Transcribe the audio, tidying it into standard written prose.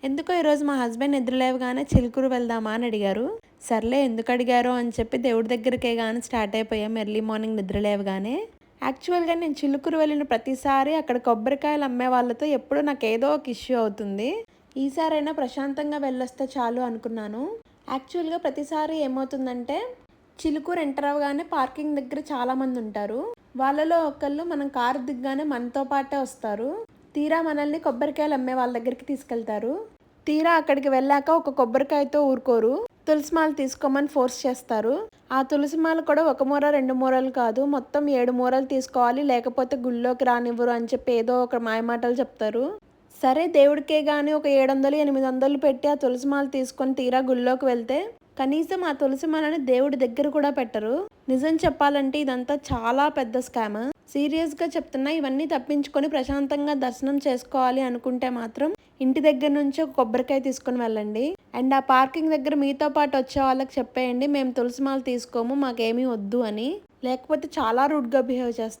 ఎందుకో ఈరోజు మా హస్బెండ్ నిద్రలేవగానే చిలుకూరు వెళ్దామా అని అడిగారు. సర్లే ఎందుకు అడిగారో అని చెప్పి దేవుడి దగ్గరికే గాని స్టార్ట్ అయిపోయాం ఎర్లీ మార్నింగ్ నిద్రలేవగానే. యాక్చువల్‌గా నేను చిలుకూరు వెళ్ళిన ప్రతిసారి అక్కడ కొబ్బరికాయలు అమ్మే వాళ్ళతో ఎప్పుడూ నాకేదో ఒక ఇష్యూ అవుతుంది. ఈసారైనా ప్రశాంతంగా వెళ్ళొస్తే చాలు అనుకున్నాను. యాక్చువల్‌గా ప్రతిసారి ఏమవుతుందంటే చిలుకూరు ఎంటర్ అవ్వగానే పార్కింగ్ దగ్గర చాలామంది ఉంటారు. వాళ్ళలో ఒకళ్ళు మనం కారు దిగ్గానే మనతో పాటే వస్తారు. తీరా మనల్ని కొబ్బరికాయలు అమ్మే వాళ్ళ దగ్గరికి తీసుకెళ్తారు. తీరా అక్కడికి వెళ్ళాక ఒక కొబ్బరికాయతో ఊరుకోరు. తులసి మాల తీసుకోమని ఫోర్స్ చేస్తారు. ఆ తులసి మాల కూడా ఒక మూర 2 మూరలు కాదు, మొత్తం 7 మూరలు తీసుకోవాలి, లేకపోతే గుళ్ళోకి రానివ్వరు అని చెప్పి ఏదో ఒక మాయమాటలు చెప్తారు. సరే దేవుడికే గాని ఒక 700, 800 పెట్టి ఆ తులసి మాల తీసుకొని తీరా గుళ్ళోకి వెళ్తే కనీసం ఆ తులసి మాలని దేవుడి దగ్గర కూడా పెట్టరు. నిజం చెప్పాలంటే ఇదంతా చాలా పెద్ద స్కామ్. సీరియస్‌గా చెప్తున్నా, ఇవన్నీ తప్పించుకొని ప్రశాంతంగా దర్శనం చేసుకోవాలి అనుకుంటే మాత్రం ఇంటి దగ్గర నుంచి ఒక కొబ్బరికాయ తీసుకొని వెళ్ళండి. అండ్ ఆ పార్కింగ్ దగ్గర మీతో పాటు వచ్చే వాళ్ళకి చెప్పేయండి, మేము తులసి మాల తీసుకోము, మాకేమీ వద్దు అని. లేకపోతే చాలా రూడ్‌గా బిహేవ్ చేస్తారు.